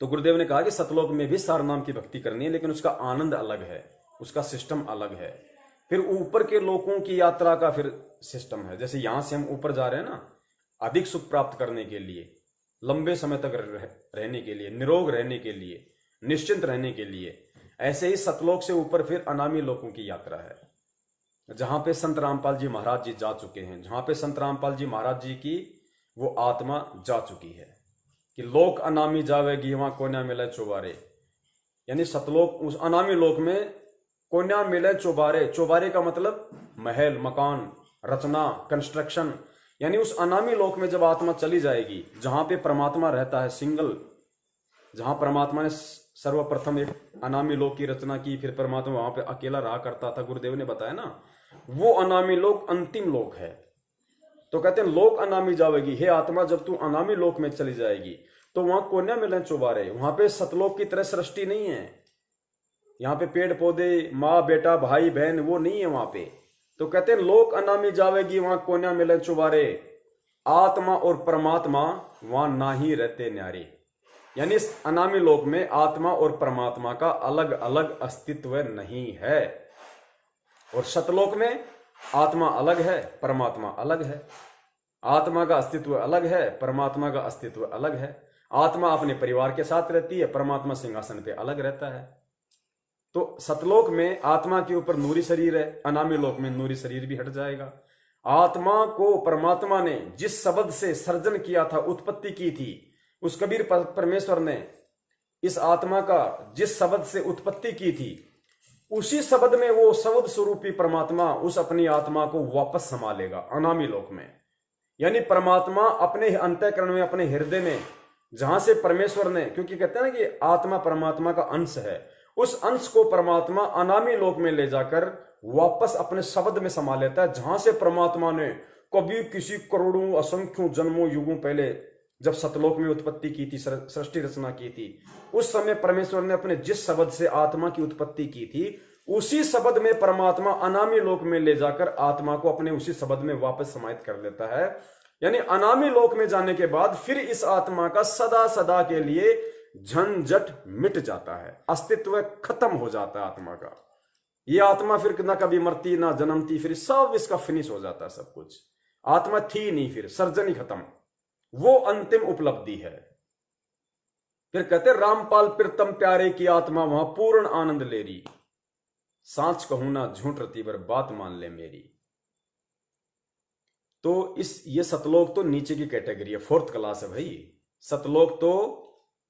तो गुरुदेव ने कहा कि सतलोक में भी सारनाम की भक्ति करनी है, लेकिन उसका आनंद अलग है, उसका सिस्टम अलग है। फिर ऊपर के लोकों की यात्रा का फिर सिस्टम है। जैसे यहां से हम ऊपर जा रहे हैं ना, अधिक सुख प्राप्त करने के लिए, लंबे समय तक रहने के लिए, निरोग रहने के लिए, निश्चिंत रहने के लिए, ऐसे ही सतलोक से ऊपर फिर अनामी लोकों की यात्रा है, जहां पे संत रामपाल जी महाराज जी जा चुके हैं, जहां पे संत रामपाल जी महाराज जी की वो आत्मा जा चुकी है कि लोक अनामी जावेगी वहां कोन्या मिले चौबारे। यानी सतलोक, उस अनामी लोक में कोन्या मिले चौबारे। चौबारे का मतलब महल, मकान, रचना, कंस्ट्रक्शन। यानी उस अनामी लोक में जब आत्मा चली जाएगी, जहां पे परमात्मा रहता है सिंगल, जहां परमात्मा ने सर्वप्रथम एक अनामी लोक की रचना की, फिर परमात्मा वहां पे अकेला रहा करता था, गुरुदेव ने बताया ना, वो अनामी लोक अंतिम लोक है। तो कहते हैं लोक अनामी जावेगी, हे आत्मा जब तू अनामी लोक में चली जाएगी तो वहां कोन्या मिलन चौबारे। वहां पे सतलोक की तरह सृष्टि नहीं है, यहाँ पे पेड़ पौधे, माँ बेटा, भाई बहन, वो नहीं है वहां पे। तो कहते हैं लोक अनामी जावेगी वहां कोन्या मिलन चौबारे, आत्मा और परमात्मा वहां ना ही रहते न्यारे। यानी इस अनामी लोक में आत्मा और परमात्मा का अलग अलग अस्तित्व नहीं है। और सतलोक में आत्मा अलग है, परमात्मा अलग है। आत्मा का अस्तित्व अलग है, परमात्मा का अस्तित्व अलग है। आत्मा अपने परिवार के साथ रहती है, परमात्मा सिंहासन पे अलग रहता है। तो सतलोक में आत्मा के ऊपर नूरी शरीर है, अनामी लोक में नूरी शरीर भी हट जाएगा। आत्मा को परमात्मा ने जिस शब्द से सर्जन किया था, उत्पत्ति की थी, उस कबीर परमेश्वर ने इस आत्मा का जिस शब्द से उत्पत्ति की थी, उसी शब्द में वो शब्द स्वरूपी परमात्मा उस अपनी आत्मा को वापस संभालेगा अनामी लोक में। यानी परमात्मा अपने अंतःकरण में, अपने हृदय में, जहां से परमेश्वर ने, क्योंकि कहते हैं ना कि आत्मा परमात्मा का अंश है, उस अंश को परमात्मा अनामी लोक में ले जाकर वापस अपने शब्द में समा लेता है, जहां से परमात्मा ने कभी किसी करोड़ों असंख्यों जन्मों युगों पहले जब सतलोक में उत्पत्ति की थी, सृष्टि रचना की थी, उस समय परमेश्वर ने अपने जिस शब्द से आत्मा की उत्पत्ति की थी, उसी शब्द में परमात्मा अनामी लोक में ले जाकर आत्मा को अपने उसी शब्द में वापस समाहित कर लेता है। यानी अनामी लोक में जाने के बाद फिर इस आत्मा का सदा सदा के लिए झंझट मिट जाता है, अस्तित्व खत्म हो जाता है आत्मा का। ये आत्मा फिर ना कभी मरती ना जन्मती, फिर सब इसका फिनिश हो जाता है सब कुछ। आत्मा थी नहीं, फिर सर्जन ही खत्म। वो अंतिम उपलब्धि है। फिर कहते रामपाल प्रीतम प्यारे की आत्मा वहां पूर्ण आनंद ले रही, सांच कहूं ना झूठ रतीबर बात मान ले मेरी। तो ये सतलोक तो नीचे की कैटेगरी है, फोर्थ क्लास है भाई। सतलोक तो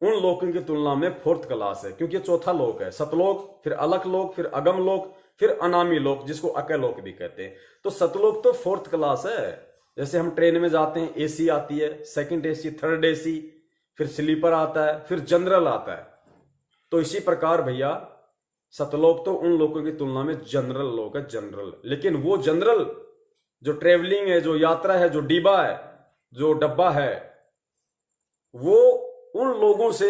उन लोकों की तुलना में फोर्थ क्लास है, क्योंकि चौथा लोक है सतलोक, फिर अलख लोक, फिर अगम लोक, फिर अनामी लोक, जिसको अकलोक भी कहते हैं। तो सतलोक तो फोर्थ क्लास है। जैसे हम ट्रेन में जाते हैं, एसी आती है, सेकंड एसी, थर्ड एसी, फिर स्लीपर आता है, फिर जनरल आता है। तो इसी प्रकार भैया सतलोक तो उन लोगों की तुलना में जनरल लोक है, जनरल। लेकिन वो जनरल जो ट्रेवलिंग है, जो यात्रा है, जो डिब्बा है, जो डब्बा है, वो उन लोगों से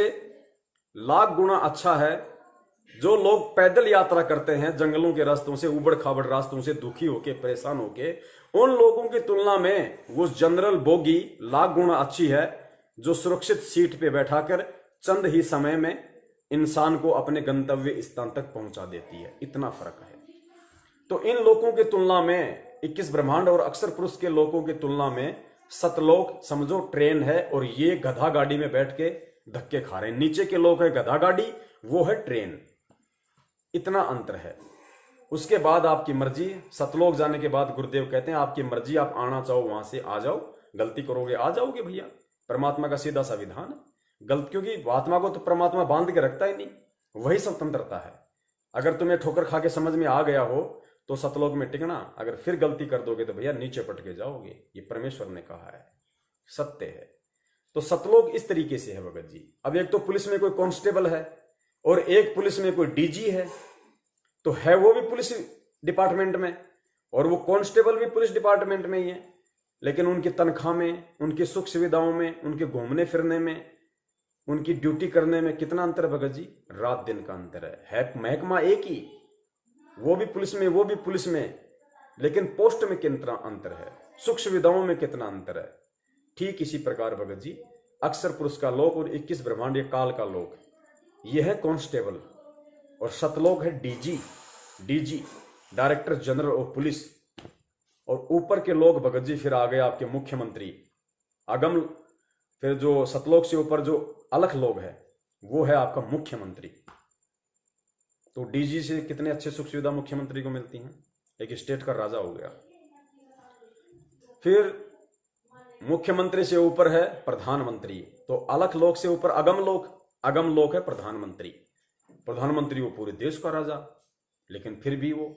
लाख गुना अच्छा है जो लोग पैदल यात्रा करते हैं जंगलों के रास्तों से, उबड़ खाबड़ रास्तों से, दुखी होके, परेशान होके। उन लोगों की तुलना में वो जनरल बोगी लाख गुना अच्छी है, जो सुरक्षित सीट पे बैठाकर चंद ही समय में इंसान को अपने गंतव्य स्थान तक पहुंचा देती है। इतना फर्क है। तो इन लोगों की तुलना में 21 ब्रह्मांड और अक्षर पुरुष के लोगों की तुलना में सतलोक समझो ट्रेन है, और ये गधा गाड़ी में बैठ के धक्के खा रहे हैं। नीचे के लोग है गधा गाड़ी, वो है ट्रेन। इतना अंतर है। उसके बाद आपकी मर्जी। सतलोक जाने के बाद गुरुदेव कहते हैं आपकी मर्जी, आप आना चाहो वहां से आ जाओ, गलती करोगे आ जाओगे भैया। परमात्मा का सीधा सा विधान है। गलत, क्योंकि आत्मा को तो परमात्मा बांध के रखता ही नहीं, वही स्वतंत्रता है। अगर तुम्हें ठोकर खा के समझ में आ गया हो तो सतलोक में टिकना, अगर फिर गलती कर दोगे तो भैया नीचे पट के जाओगे। ये परमेश्वर ने कहा है, सत्य है। तो सतलोक इस तरीके से है भगत जी। अब एक तो पुलिस में कोई कांस्टेबल है और एक पुलिस में कोई डीजी है, तो है वो भी पुलिस डिपार्टमेंट में और वो कांस्टेबल भी पुलिस डिपार्टमेंट में ही है, लेकिन उनकी तनख्वाह में, उनकी सुख सुविधाओं में, उनके घूमने फिरने में, उनकी ड्यूटी करने में कितना अंतर है भगत जी? रात दिन का अंतर है। महकमा एक ही, वो भी पुलिस में, वो भी पुलिस में, लेकिन पोस्ट में कितना अंतर है, सुख सुविधाओं में कितना अंतर है। ठीक इसी प्रकार भगत जी अक्षर पुरुष का लोक और 21 ब्रह्मांड ये काल का लोक, यह है कांस्टेबल, और सतलोक है DG director general of police. और ऊपर के लोग भगत जी फिर आ गए आपके मुख्यमंत्री, अगम। फिर जो सतलोक से ऊपर जो अलख लोग है वो है आपका मुख्यमंत्री। तो डीजी से कितने अच्छे सुख सुविधा मुख्यमंत्री को मिलती हैं, एक स्टेट का राजा हो गया। फिर मुख्यमंत्री से ऊपर है प्रधानमंत्री, तो अलख लोक से ऊपर अगम लोक है प्रधानमंत्री। प्रधानमंत्री वो पूरे देश का राजा, लेकिन फिर भी वो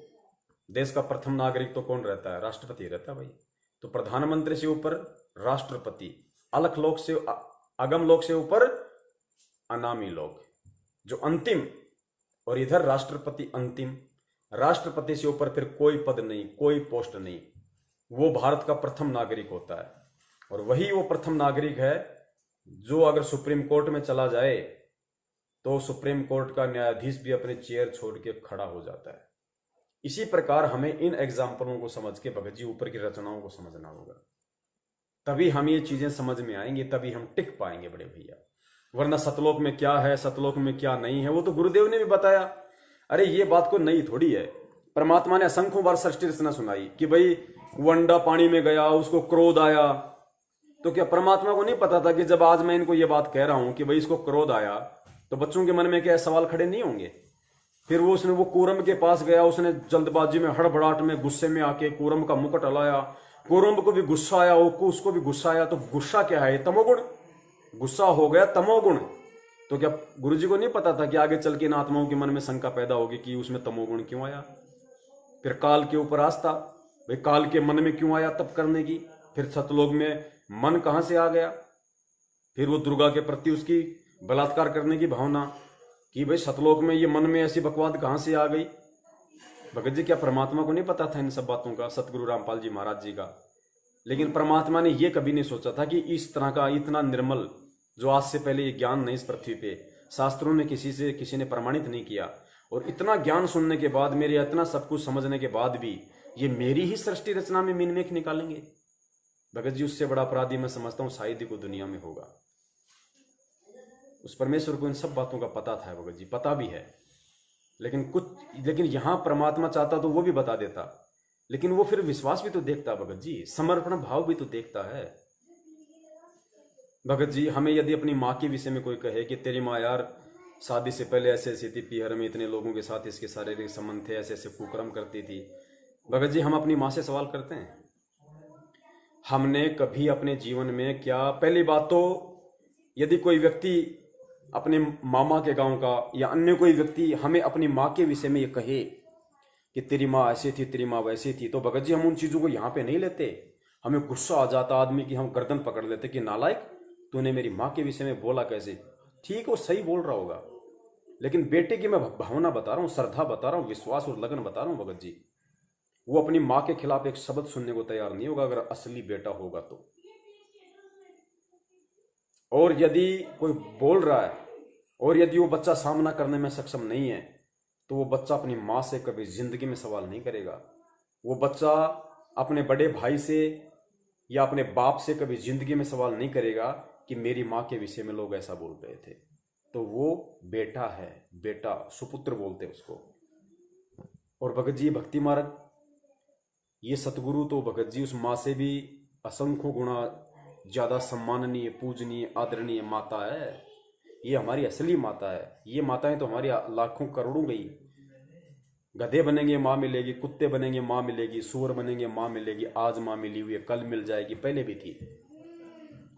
देश का प्रथम नागरिक तो कौन रहता है? राष्ट्रपति रहता है भाई। तो प्रधानमंत्री से ऊपर राष्ट्रपति, अलख लोक से, अगम लोक से ऊपर अनामी लोक जो अंतिम, और इधर राष्ट्रपति अंतिम। राष्ट्रपति से ऊपर फिर कोई पद नहीं, कोई पोस्ट नहीं, वो भारत का प्रथम नागरिक होता है। और वही वो प्रथम नागरिक है जो अगर सुप्रीम कोर्ट में चला जाए तो सुप्रीम कोर्ट का न्यायाधीश भी अपनी चेयर छोड़ के खड़ा हो जाता है। इसी प्रकार हमें इन एग्जाम्पलों को समझ के भगत जी ऊपर की रचनाओं को समझना होगा, तभी हम ये चीजें समझ में आएंगी, तभी हम टिक पाएंगे बड़े भैया। वरना सतलोक में क्या है, सतलोक में क्या नहीं है, वो तो गुरुदेव ने भी बताया। अरे ये बात को नई थोड़ी है। परमात्मा ने असंख्यों बार सृष्टि रचना सुनाई कि भाई वो अंडा पानी में गया, उसको क्रोध आया। तो क्या परमात्मा को नहीं पता था कि जब आज मैं इनको ये बात कह रहा हूं कि भाई इसको क्रोध आया, तो बच्चों के मन में क्या सवाल खड़े नहीं होंगे? फिर वो उसने वो कूरम के पास गया, उसने जल्दबाजी में हड़बड़ाहट में गुस्से में आके कूरम का मुकुट हलाया। कूरम को भी गुस्सा आया, उसको भी गुस्सा आया। तो गुस्सा क्या है? तमोगुण। गुस्सा हो गया तमोगुण। तो क्या गुरु जी को नहीं पता था कि आगे चल के इन आत्माओं के मन में शंका पैदा होगी कि उसमें तमोगुण क्यों आया? फिर काल के ऊपर आस्था, भाई काल के मन में क्यों आया तप करने की? फिर सतलोक में मन कहां से आ गया? फिर वो दुर्गा के प्रति उसकी बलात्कार करने की भावना कि भाई सतलोक में ये मन में ऐसी बकवाद कहां से आ गई? भगत जी क्या परमात्मा को नहीं पता था इन सब बातों का, सतगुरु रामपाल जी महाराज जी का? लेकिन परमात्मा ने यह कभी नहीं सोचा था कि इस तरह का इतना निर्मल, जो आज से पहले ये ज्ञान नहीं इस पृथ्वी पे शास्त्रों ने किसी ने प्रमाणित नहीं किया, और इतना ज्ञान सुनने के बाद, मेरे इतना सब कुछ समझने के बाद भी ये मेरी ही सृष्टि रचना में मीन निकालेंगे। भगत जी उससे बड़ा अपराधी मैं समझता हूं शायद ही को दुनिया में होगा। उस परमेश्वर को इन सब बातों का पता था भगत जी, पता भी है। लेकिन यहां परमात्मा चाहता तो वो भी बता देता, लेकिन वो फिर विश्वास भी तो देखता भगत जी, समर्पण भाव भी तो देखता है। भगत जी हमें यदि अपनी माँ के विषय में कोई कहे कि तेरी माँ यार शादी से पहले ऐसे ऐसी थी, पीहर में इतने लोगों के साथ इसके शारीरिक संबंध थे, ऐसे ऐसे कुकर्म करती थी। भगत जी हम अपनी माँ से सवाल करते हैं, हमने कभी अपने जीवन में क्या? पहली बात तो यदि कोई व्यक्ति अपने मामा के गांव का या अन्य कोई व्यक्ति हमें अपनी माँ के विषय में ये कहे कि तेरी माँ ऐसी थी, तेरी माँ वैसी थी, तो भगत जी हम उन चीजों को यहाँ पे नहीं लेते। हमें गुस्सा आ जाता आदमी की, हम गर्दन पकड़ लेते कि नालायक, तूने मेरी माँ के विषय में बोला कैसे? ठीक, वो सही बोल रहा होगा, लेकिन बेटे की मैं भावना बता रहा हूँ, श्रद्धा बता रहा हूँ, विश्वास और लगन बता रहा हूँ भगत जी। वो अपनी माँ के खिलाफ एक शब्द सुनने को तैयार नहीं होगा अगर असली बेटा होगा तो। और यदि कोई बोल रहा है और यदि वो बच्चा सामना करने में सक्षम नहीं है, तो वो बच्चा अपनी माँ से कभी जिंदगी में सवाल नहीं करेगा। वो बच्चा अपने बड़े भाई से या अपने बाप से कभी जिंदगी में सवाल नहीं करेगा कि मेरी माँ के विषय में लोग ऐसा बोल रहे थे। तो वो बेटा है, बेटा, सुपुत्र बोलते उसको। और भगत जी भक्ति मार्ग, ये सतगुरु तो भगत जी उस माँ से भी असंख्य गुणा ज्यादा सम्माननीय, पूजनीय, आदरणीय माता है। ये हमारी असली माता है। ये माताएं तो हमारी लाखों करोड़ों गई। गधे बनेंगे माँ मिलेगी, कुत्ते बनेंगे माँ मिलेगी, सुअर बनेंगे माँ मिलेगी। आज माँ मिली हुई है, कल मिल जाएगी, पहले भी थी,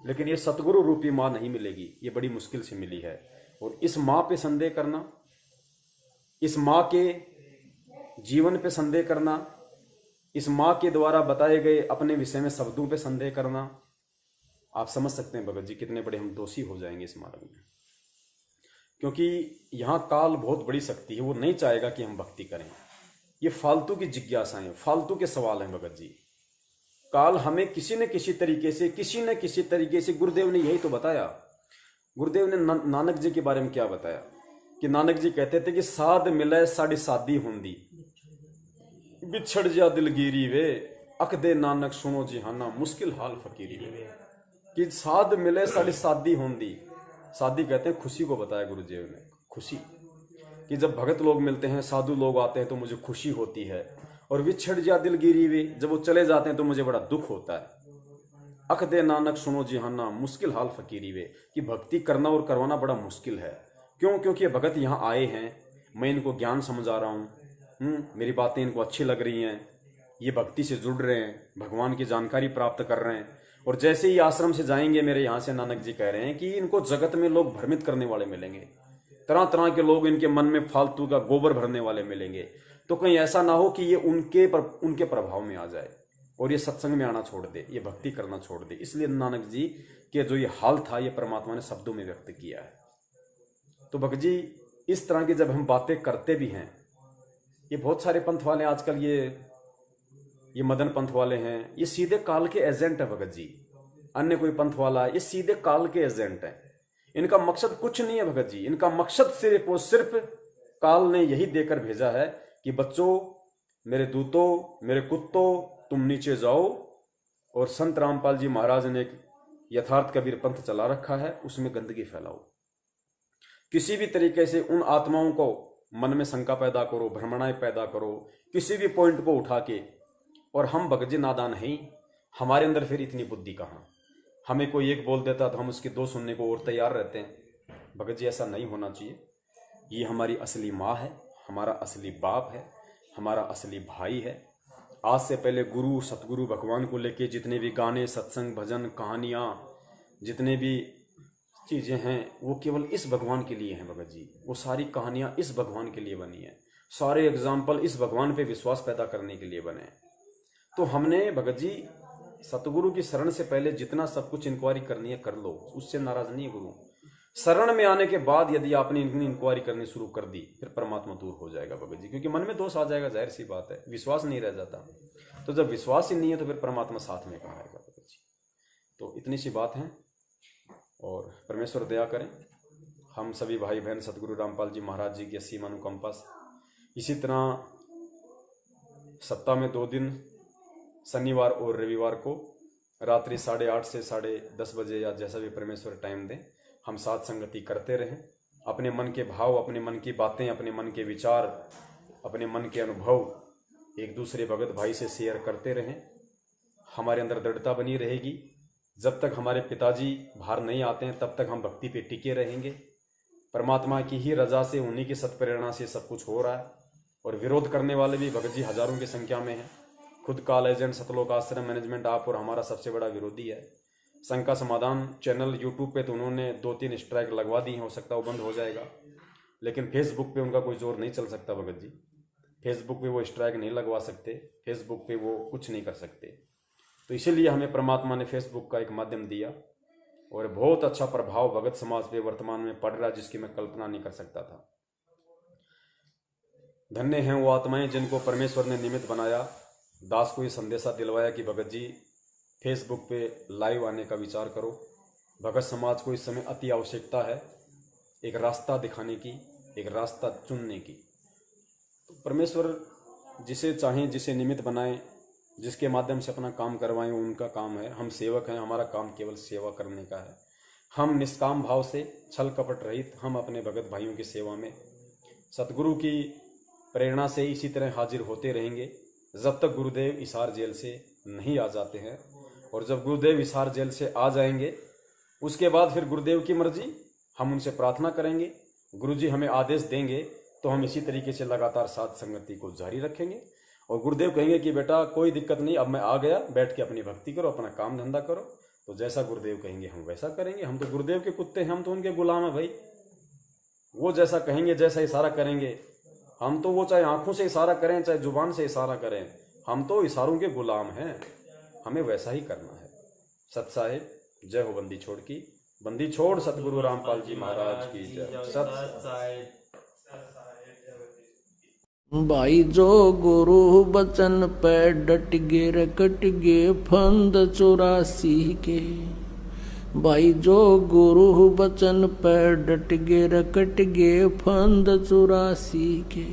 लेकिन ये सतगुरु रूपी माँ नहीं मिलेगी। ये बड़ी मुश्किल से मिली है। और इस माँ पे संदेह करना, इस माँ के जीवन पे संदेह करना, इस माँ के द्वारा बताए गए अपने विषय में शब्दों पे संदेह करना, आप समझ सकते हैं भगत जी कितने बड़े हम दोषी हो जाएंगे इस मार्ग में। क्योंकि यहाँ काल बहुत बड़ी शक्ति है, वो नहीं चाहेगा कि हम भक्ति करें। ये फालतू की जिज्ञासाएं, फालतू के सवाल हैं भगत जी। काल हमें किसी न किसी तरीके से गुरुदेव ने यही तो बताया। गुरुदेव ने नानक जी के बारे में क्या बताया कि नानक जी कहते थे कि साध मिले साड़ी शादी होंदी, बिछड़ जा दिलगिरी वे, अख दे नानक सुनो जिहाना, मुश्किल हाल फकीरी वे। कि साध मिले साड़ी शादी होंदी, शादी कहते हैं खुशी को बताया गुरुदेव ने। खुशी कि जब भगत लोग मिलते हैं, साधु लोग आते हैं तो मुझे खुशी होती है। और विछड़ जा दिलगिरी वे, जब वो चले जाते हैं तो मुझे बड़ा दुख होता है। अख दे नानक सुनो जिहाना, मुश्किल हाल फकीरी वे, कि भक्ति करना और करवाना बड़ा मुश्किल है। क्यों? क्योंकि ये भगत यहाँ आए हैं, मैं इनको ज्ञान समझा रहा हूँ, मेरी बातें इनको अच्छी लग रही हैं, ये भक्ति से जुड़ रहे हैं, भगवान की जानकारी प्राप्त कर रहे हैं। और जैसे ही आश्रम से जाएंगे, मेरे यहाँ से नानक जी कह रहे हैं कि इनको जगत में लोग भ्रमित करने वाले मिलेंगे, तरह तरह के लोग इनके मन में फालतू का गोबर भरने वाले मिलेंगे। तो कहीं ऐसा ना हो कि ये उनके प्रभाव में आ जाए और ये सत्संग में आना छोड़ दे, ये भक्ति करना छोड़ दे। इसलिए नानक जी के जो ये हाल था, ये परमात्मा ने शब्दों में व्यक्त किया है। तो भक्त जी इस तरह की जब हम बातें करते भी हैं, ये बहुत सारे पंथ वाले आजकल ये मदन पंथ वाले हैं, ये सीधे काल के एजेंट है भगत जी। अन्य कोई पंथ वाला है, ये सीधे काल के एजेंट है। इनका मकसद कुछ नहीं है भगत जी, इनका मकसद सिर्फ और सिर्फ काल ने यही देकर भेजा है कि बच्चों, मेरे दूतों, मेरे कुत्तों, तुम नीचे जाओ और संत रामपाल जी महाराज ने एक यथार्थ कबीर पंथ चला रखा है, उसमें गंदगी फैलाओ। किसी भी तरीके से उन आत्माओं को मन में शंका पैदा करो, भ्रमणाएं पैदा करो, किसी भी पॉइंट को उठा के। और हम भगत जी नादान हैं, हमारे अंदर फिर इतनी बुद्धि कहाँ। हमें कोई एक बोल देता तो हम उसके दो सुनने को और तैयार रहते हैं। भगत जी ऐसा नहीं होना चाहिए। ये हमारी असली माँ है, हमारा असली बाप है, हमारा असली भाई है। आज से पहले गुरु सतगुरु भगवान को लेके जितने भी गाने, सत्संग, भजन, कहानियाँ, जितने भी चीज़ें हैं वो केवल इस भगवान के लिए हैं भगत जी। वो सारी कहानियाँ इस भगवान के लिए बनी हैं, सारे एग्जाम्पल इस भगवान पे विश्वास पैदा करने के लिए बने हैं। तो हमने भगत जी सतगुरु की शरण से पहले जितना सब कुछ इंक्वायरी करनी है कर लो, उससे नाराज नहीं है गुरु। शरण में आने के बाद यदि आपने इंक्वायरी करनी शुरू कर दी फिर परमात्मा दूर हो जाएगा भगत जी, क्योंकि मन में दोष आ जाएगा, जाहिर सी बात है, विश्वास नहीं रह जाता। तो जब विश्वास ही नहीं है तो फिर परमात्मा साथ में कहाँ आएगा भगत जी। तो इतनी सी बात है और परमेश्वर दया करें। हम सभी भाई बहन सतगुरु रामपाल जी महाराज जी की असीम अनुकंपा से इसी तरह सप्ताह में 2 दिन शनिवार और रविवार को रात्रि 8:30 से 10:30 बजे या जैसा भी परमेश्वर टाइम दें, हम साथ संगति करते रहें। अपने मन के भाव, अपने मन की बातें, अपने मन के विचार, अपने मन के अनुभव एक दूसरे भगत भाई से शेयर करते रहें। हमारे अंदर दृढ़ता बनी रहेगी। जब तक हमारे पिताजी बाहर नहीं आते हैं तब तक हम भक्ति पे टिके रहेंगे। परमात्मा की ही रजा से, उन्हीं की सत्प्रेरणा से सब कुछ हो रहा है। और विरोध करने वाले भी भगत जी हजारों की संख्या में हैं। खुद काल एजेंट सतलोक आश्रम मैनेजमेंट आप और हमारा सबसे बड़ा विरोधी है। शंका समाधान चैनल यूट्यूब पे तो उन्होंने 2-3 स्ट्राइक लगवा दी हैं, हो सकता है वो बंद हो जाएगा, लेकिन फेसबुक पे उनका कोई जोर नहीं चल सकता भगत जी। फेसबुक पे वो स्ट्राइक नहीं लगवा सकते, फेसबुक पे वो कुछ नहीं कर सकते। तो इसीलिए हमें परमात्मा ने फेसबुक का एक माध्यम दिया और बहुत अच्छा प्रभाव भगत समाज पे वर्तमान में पड़ रहा है, जिसकी मैं कल्पना नहीं कर सकता था। धन्य हैं वो आत्माएं जिनको परमेश्वर ने निमित्त बनाया, दास को ये संदेशा दिलवाया कि भगत जी फेसबुक पे लाइव आने का विचार करो। भगत समाज को इस समय अति आवश्यकता है एक रास्ता दिखाने की, एक रास्ता चुनने की। तो परमेश्वर जिसे चाहें, जिसे निमित्त बनाएं, जिसके माध्यम से अपना काम करवाएं, उनका काम है। हम सेवक हैं, हमारा काम केवल सेवा करने का है। हम निष्काम भाव से, छल कपट रहित, हम अपने भगत भाइयों की सेवा में सतगुरु की प्रेरणा से इसी तरह हाजिर होते रहेंगे जब तक गुरुदेव हिसार जेल से नहीं आ जाते हैं। और जब गुरुदेव हिसार जेल से आ जाएंगे उसके बाद फिर गुरुदेव की मर्जी, हम उनसे प्रार्थना करेंगे, गुरुजी हमें आदेश देंगे तो हम इसी तरीके से लगातार साथ संगति को जारी रखेंगे। और गुरुदेव कहेंगे कि बेटा कोई दिक्कत नहीं, अब मैं आ गया, बैठ के अपनी भक्ति करो, अपना काम धंधा करो। तो जैसा गुरुदेव कहेंगे हम वैसा करेंगे। हम तो गुरुदेव के कुत्ते हैं, हम तो उनके गुलाम हैं भाई। वो जैसा कहेंगे, जैसा इशारा करेंगे, हम तो वो चाहे आंखों से इशारा करें, चाहे जुबान से इशारा करें, हम तो इशारों के गुलाम हैं, हमें वैसा ही करना है। सत साहिब जय हो। बंदी छोड़ की, बंदी छोड़ सतगुरु रामपाल जी महाराज की जय। सत साहिब। भाई जो गुरु बचन पे डट गे रे कट गे फंद 84 के। भाई जो गुरु बचन पे डट गे रे कट गे फंद 84 के।